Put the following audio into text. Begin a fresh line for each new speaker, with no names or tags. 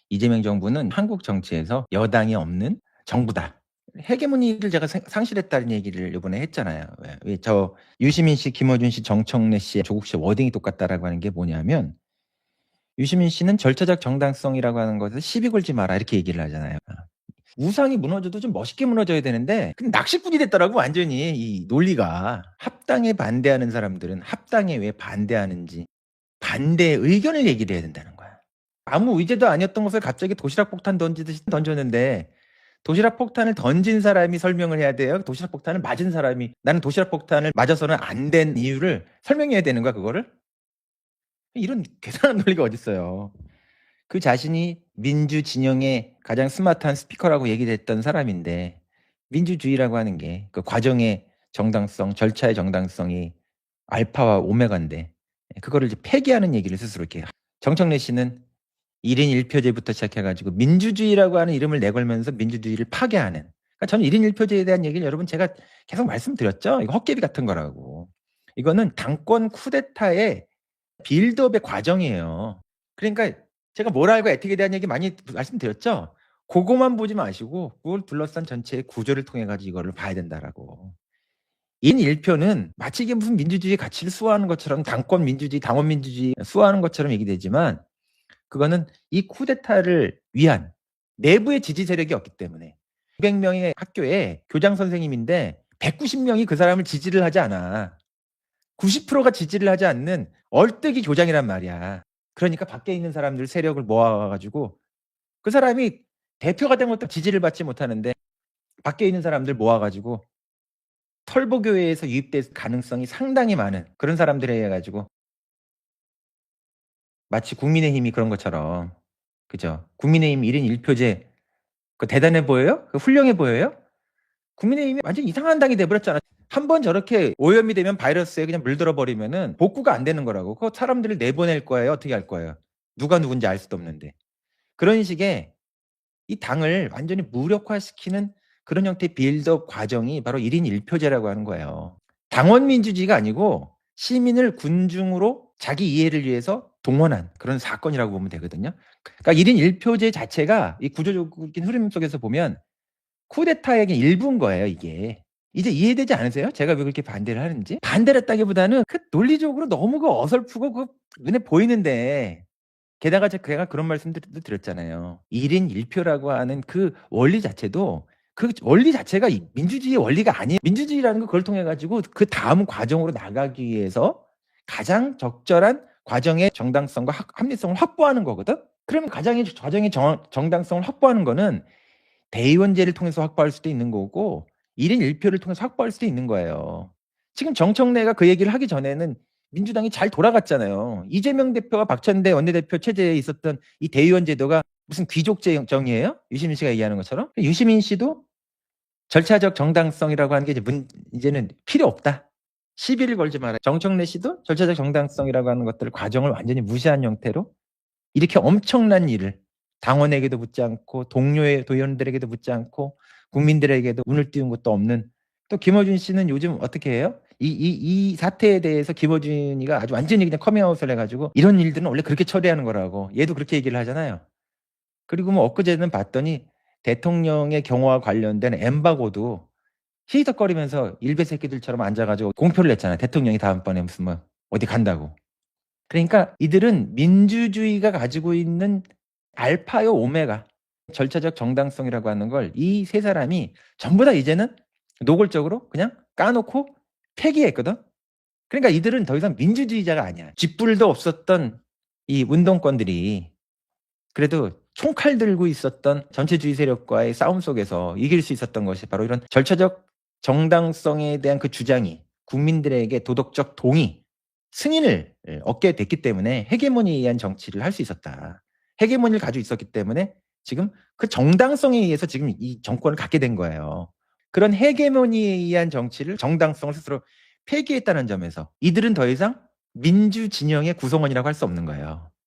이재명 정부는 한국 정치에서 여당이 없는 정부다. 헤게모니를 제가 상실했다는 얘기를 요번에 했잖아요. 왜 저 유시민 씨, 김어준 씨, 정청래 씨, 조국 씨 워딩이 똑같다라고 하는 게 뭐냐면 유시민 씨는 절차적 정당성이라고 하는 것에 시비 걸지 마라 이렇게 얘기를 하잖아요. 우상이 무너져도 좀 멋있게 무너져야 되는데 근데 낚시꾼이 됐더라고 완전히 이 논리가. 합당에 반대하는 사람들은 합당에 왜 반대하는지 반대의 의견을 얘기를 해야 된다는 거야. 아무 의제도 아니었던 것을 갑자기 도시락 폭탄 던지듯이 던졌는데 도시락 폭탄을 던진 사람이 설명을 해야 돼요? 도시락 폭탄을 맞은 사람이 나는 도시락 폭탄을 맞아서는 안 된 이유를 설명해야 되는 거야 그거를? 이런 계산한 논리가 어딨어요. 그 자신이 민주 진영의 가장 스마트한 스피커라고 얘기를 했던 사람인데 민주주의라고 하는 게 그 과정의 정당성, 절차의 정당성이 알파와 오메가인데 그거를 이제 폐기하는 얘기를 스스로 이렇게. 정청래 씨는 1인 1표제부터 시작해 가지고 민주주의라고 하는 이름을 내걸면서 민주주의를 파괴하는. 그러니까 저는 1인 1표제에 대한 얘기를 여러분 제가 계속 말씀드렸죠. 이거 헛개비 같은 거라고. 이거는 당권 쿠데타의 빌드업의 과정이에요. 그러니까 제가 모랄과 에틱에 대한 얘기 많이 말씀드렸죠. 고거만 보지 마시고 그걸 둘러싼 전체의 구조를 통해 가지고 이거를 봐야 된다라고. 1인 1표는 마치 이게 무슨 민주주의 가치를 수호하는 것처럼 당권 민주주의, 당원 민주주의 수호하는 것처럼 얘기되지만 그거는 이 쿠데타를 위한 내부의 지지 세력이 없기 때문에 200명의 학교에 교장 선생님인데 190명이 그 사람을 지지를 하지 않아. 90%가 지지를 하지 않는 얼뜨기 교장이란 말이야. 그러니까 밖에 있는 사람들 세력을 모아 가지고 그 사람이 대표가 된 것도 지지를 받지 못하는데 밖에 있는 사람들 모아 가지고 털보교회에서 유입될 가능성이 상당히 많은 그런 사람들에 의해 가지고 마치 국민의힘이 그런 것처럼 그죠? 국민의힘 1인 1표제 그 대단해 보여요? 그 훌륭해 보여요? 국민의힘이 완전 이상한 당이 돼 버렸잖아. 한 번 저렇게 오염이 되면 바이러스에 그냥 물들어 버리면은 복구가 안 되는 거라고. 그거 사람들을 내보낼 거예요? 어떻게 할 거예요? 누가 누군지 알 수도 없는데. 그런 식의 이 당을 완전히 무력화시키는 그런 형태의 빌드업 과정이 바로 1인 1표제라고 하는 거예요. 당원 민주주의가 아니고 시민을 군중으로 자기 이해를 위해서 동원한 그런 사건이라고 보면 되거든요. 그러니까 1인 1표제 자체가 이 구조적인 흐름 속에서 보면 쿠데타의 일부인 거예요 이게. 이제 이해되지 않으세요? 제가 왜 그렇게 반대를 하는지? 반대를 했다기보다는 그 논리적으로 너무 그 어설프고 그 눈에 보이는데 게다가 제가 그런 말씀도 드렸잖아요. 1인 1표라고 하는 그 원리 자체도 그 원리 자체가 이 민주주의의 원리가 아니에요. 민주주의라는 건 그걸 통해 가지고 그다음 과정으로 나가기 위해서 가장 적절한 과정의 정당성과 합리성을 확보하는 거거든. 그러면 과정의 정당성을 확보하는 거는 대의원제를 통해서 확보할 수도 있는 거고 1인 1표를 통해서 확보할 수도 있는 거예요. 지금 정청래가 그 얘기를 하기 전에는 민주당이 잘 돌아갔잖아요. 이재명 대표와 박찬대 원내대표 체제에 있었던 이 대의원 제도가 무슨 귀족제 정이에요? 유시민 씨가 얘기하는 것처럼? 유시민 씨도 절차적 정당성이라고 하는 게 이제는 필요 없다. 시비를 걸지 마라. 정청래 씨도 절차적 정당성이라고 하는 것들을 과정을 완전히 무시한 형태로 이렇게 엄청난 일을 당원에게도 묻지 않고 동료의 도의원들에게도 묻지 않고 국민들에게도 운을 띄운 것도 없는 또 김어준 씨는 요즘 어떻게 해요? 이 사태에 대해서 김어준이가 아주 완전히 그냥 커밍아웃을 해가지고 이런 일들은 원래 그렇게 처리하는 거라고 얘도 그렇게 얘기를 하잖아요. 그리고 뭐 엊그제는 봤더니 대통령의 경호와 관련된 엠바고도 히히덕거리면서 일베 새끼들처럼 앉아가지고 공표를 했잖아요. 대통령이 다음번에 무슨 뭐 어디 간다고. 그러니까 이들은 민주주의가 가지고 있는 알파요 오메가 절차적 정당성이라고 하는 걸 이 세 사람이 전부 다 이제는 노골적으로 그냥 까놓고 폐기했거든. 그러니까 이들은 더 이상 민주주의자가 아니야. 쥐뿔도 없었던 이 운동권들이 그래도 총칼 들고 있었던 전체주의 세력과의 싸움 속에서 이길 수 있었던 것이 바로 이런 절차적 정당성에 대한 그 주장이 국민들에게 도덕적 동의, 승인을 얻게 됐기 때문에 헤게모니에 의한 정치를 할 수 있었다. 헤게모니를 가지고 있었기 때문에 지금 그 정당성에 의해서 지금 이 정권을 갖게 된 거예요. 그런 헤게모니에 의한 정치를 정당성을 스스로 폐기했다는 점에서 이들은 더 이상 민주 진영의 구성원이라고 할 수 없는 거예요.